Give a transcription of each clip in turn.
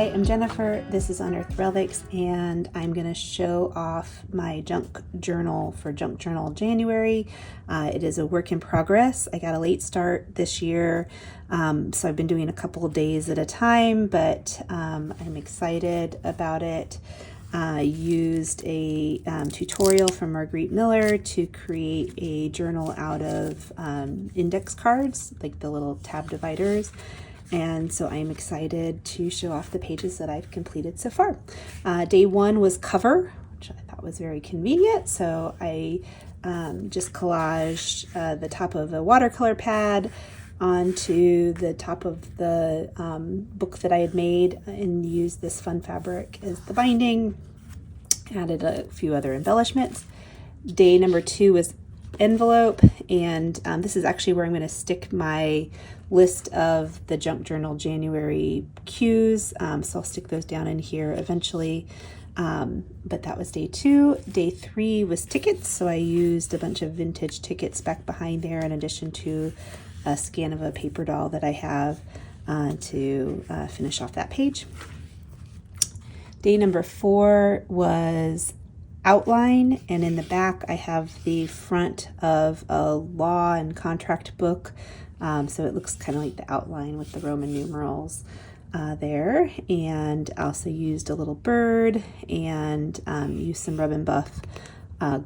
Hi, I'm Jennifer. This is Unearthed Relics, and I'm going to show off my junk journal for Junk Journal January. It is a work in progress. I got a late start this year, so I've been doing a couple of days at a time, but I'm excited about it. I used a tutorial from Marguerite Miller to create a journal out of index cards, like the little tab dividers. And so I'm excited to show off the pages that I've completed so far. Day one was cover, which I thought was very convenient. So I just collaged the top of a watercolor pad onto the top of the book that I had made and used this fun fabric as the binding. Added a few other embellishments. Day number two was envelope, and this is actually where I'm going to stick my list of the Junk Journal January cues, so I'll stick those down in here eventually, but that was day two. Day three was tickets, so I used a bunch of vintage tickets back behind there in addition to a scan of a paper doll that I have to finish off that page. Day number four was outline, and in the back I have the front of a law and contract book, so it looks kind of like the outline with the Roman numerals there. And I also used a little bird and used some Rub and Buff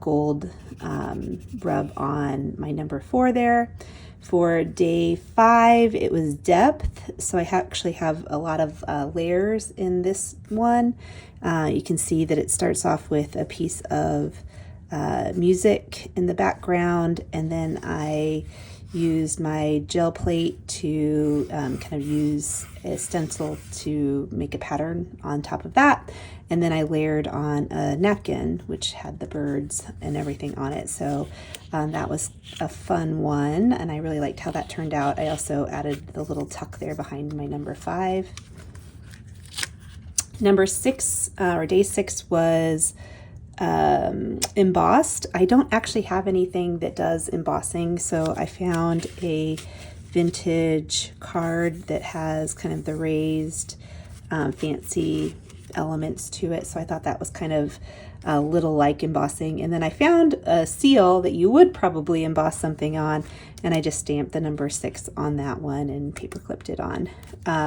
gold rub on my number four there. For day five, it was depth, so I actually have a lot of layers in this one. You can see that it starts off with a piece of music in the background, and then I used my gel plate to kind of use a stencil to make a pattern on top of that. And then I layered on a napkin, which had the birds and everything on it. So that was a fun one, and I really liked how that turned out. I also added the little tuck there behind my number five. Number six, or day six, was embossed. I don't actually have anything that does embossing, so I found a vintage card that has kind of the raised fancy elements to it, so I thought that was kind of a little like embossing. And then I found a seal that you would probably emboss something on, and I just stamped the number 6 on that one and paper clipped it on.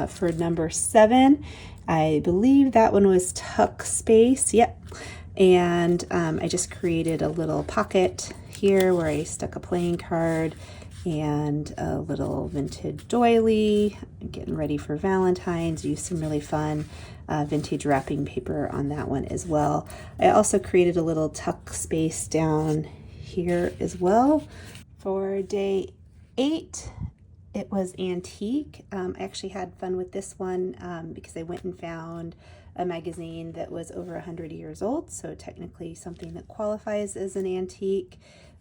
For number 7, I believe that one was tuck space. Yep. And I just created a little pocket here where I stuck a playing card and a little vintage doily. Getting ready for Valentine's. Used some really fun vintage wrapping paper on that one as well. I also created a little tuck space down here as well. For day 8, it was antique. I actually had fun with this one because I went and found a magazine that was over 100 years old, so technically something that qualifies as an antique.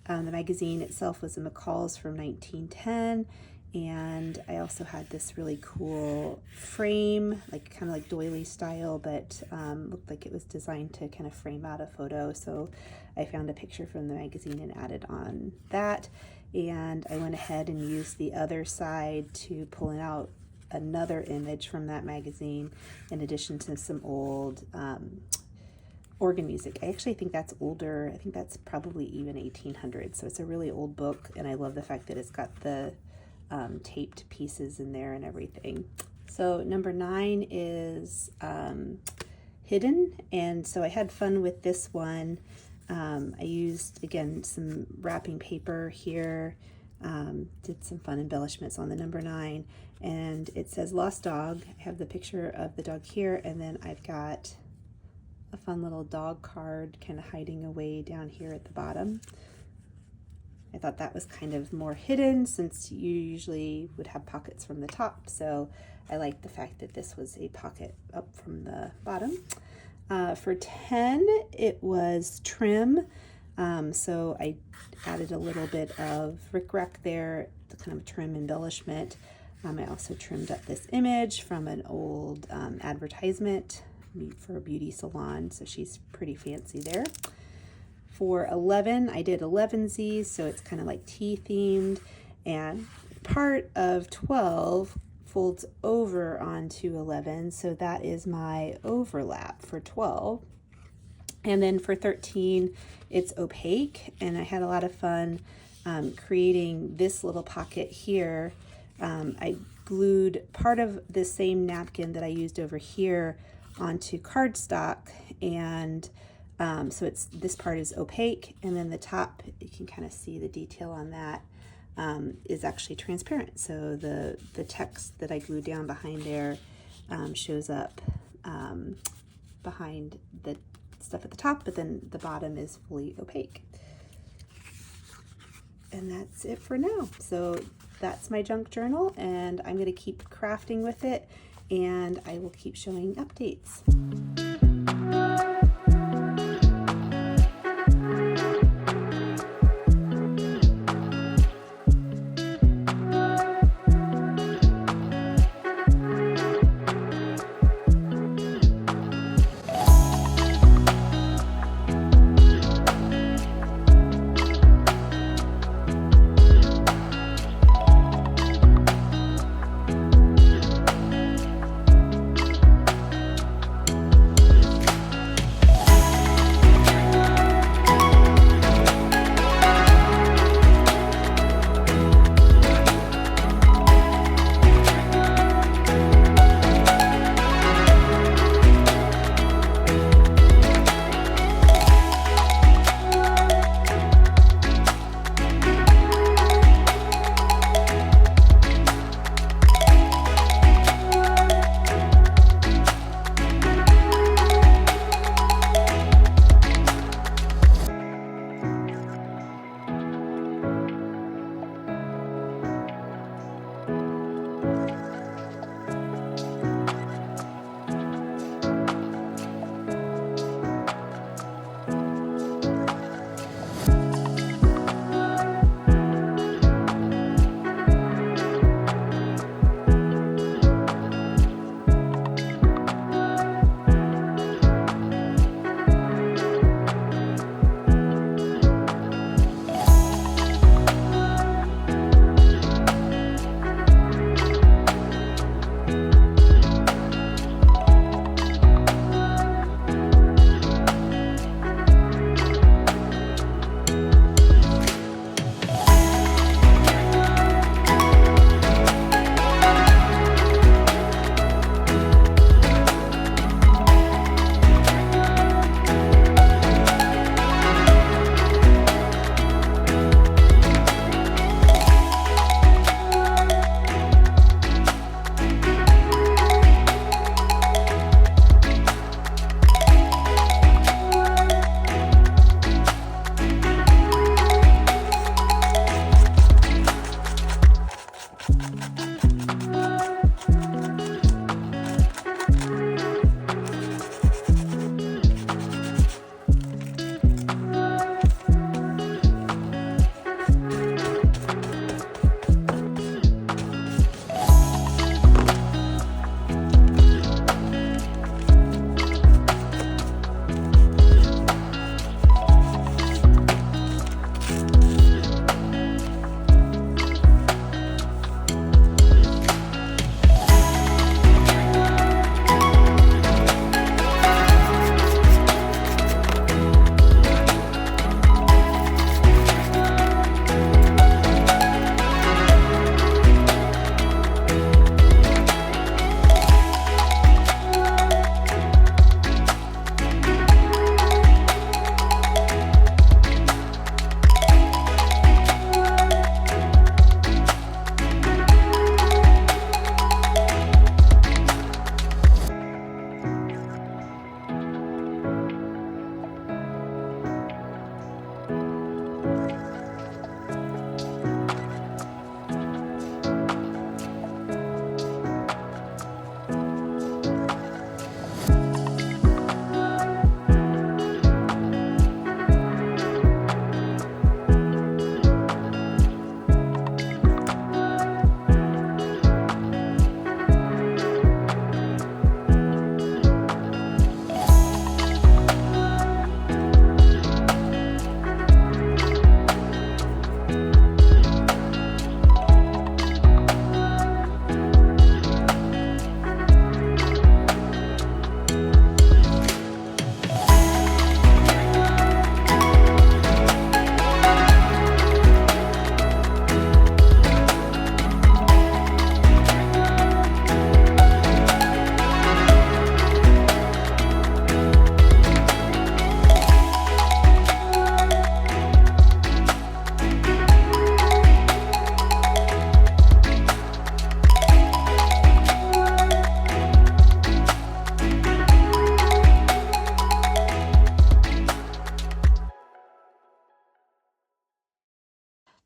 The magazine itself was a McCall's from 1910, and I also had this really cool frame, like kind of like doily style, but looked like it was designed to kind of frame out a photo, so I found a picture from the magazine and added on that. And I went ahead and used the other side to pull out another image from that magazine, in addition to some old organ music. I actually think that's older. I think that's probably even 1800, so it's a really old book, and I love the fact that it's got the taped pieces in there and everything. So number 9 is hidden, and so I had fun with this one. I used, again, some wrapping paper here, did some fun embellishments on the number 9, and it says lost dog. I have the picture of the dog here, and then I've got a fun little dog card kind of hiding away down here at the bottom. I thought that was kind of more hidden since you usually would have pockets from the top, so I liked the fact that this was a pocket up from the bottom. For 10, it was trim, so I added a little bit of rickrack there, the kind of trim embellishment. I also trimmed up this image from an old advertisement for a beauty salon, so she's pretty fancy there. For 11, I did 11sies, so it's kind of like tea themed, and part of 12 folds over onto 11, so that is my overlap for 12. And then for 13, it's opaque, and I had a lot of fun creating this little pocket here. I glued part of the same napkin that I used over here onto cardstock, and so this part is opaque, and then the top, you can kind of see the detail on that, is actually transparent. So the text that I glued down behind there shows up behind the stuff at the top, but then the bottom is fully opaque. And that's it for now. So that's my junk journal, and I'm going to keep crafting with it, and I will keep showing updates.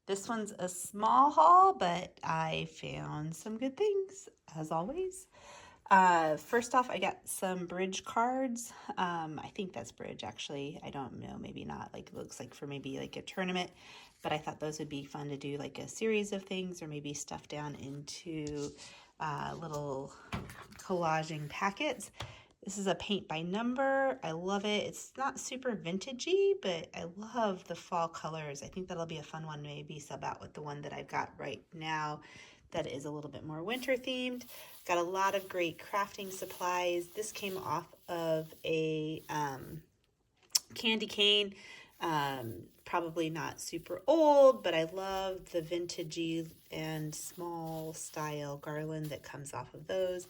This one's a small haul, but I found some good things, as always. First off, I got some bridge cards. I think that's bridge, actually. I don't know, maybe not. Like, it looks like for maybe like a tournament, but I thought those would be fun to do like a series of things or maybe stuff down into little collaging packets. This is a paint by number. I love it. It's not super vintagey, but I love the fall colors. I think that'll be a fun one, maybe sub out with the one that I've got right now that is a little bit more winter themed. Got a lot of great crafting supplies. This came off of a candy cane. Probably not super old, but I love the vintagey and small style garland that comes off of those.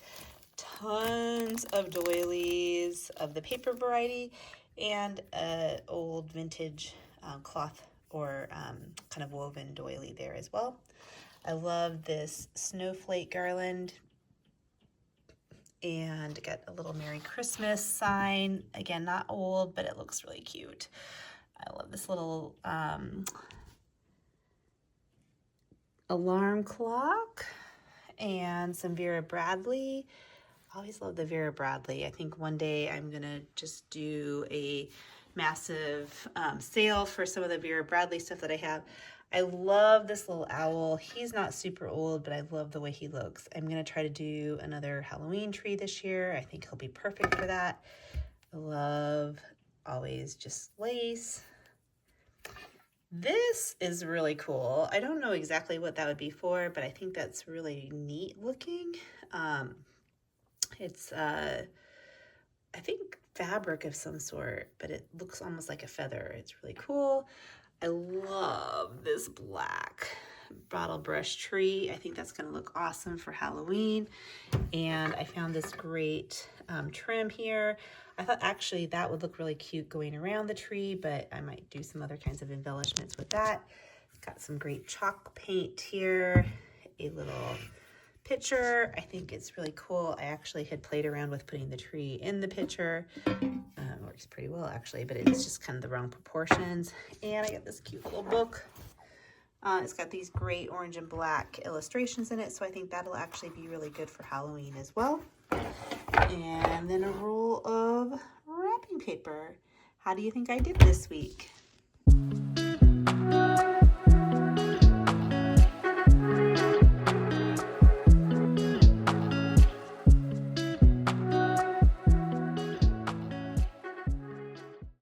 Tons of doilies of the paper variety and old vintage cloth or kind of woven doily there as well. I love this snowflake garland and got a little Merry Christmas sign. Again, not old, but it looks really cute. I love this little alarm clock and some Vera Bradley. I always love the Vera Bradley. I think one day I'm gonna just do a massive sale for some of the Vera Bradley stuff that I have. I love this little owl. He's not super old, but I love the way he looks. I'm gonna try to do another Halloween tree this year. I think he'll be perfect for that. I love always just lace. This is really cool. I don't know exactly what that would be for, but I think that's really neat looking. It's, I think fabric of some sort, but it looks almost like a feather. It's really cool. I love this black bottle brush tree. I think that's gonna look awesome for Halloween. And I found this great trim here. I thought actually that would look really cute going around the tree, but I might do some other kinds of embellishments with that. Got some great chalk paint here, a little picture. I think it's really cool. I actually had played around with putting the tree in the picture. Works pretty well actually, but it's just kind of the wrong proportions. And I got this cute little book. It's got these great orange and black illustrations in it, so I think that'll actually be really good for Halloween as well. And then a roll of wrapping paper. How do you think I did this week?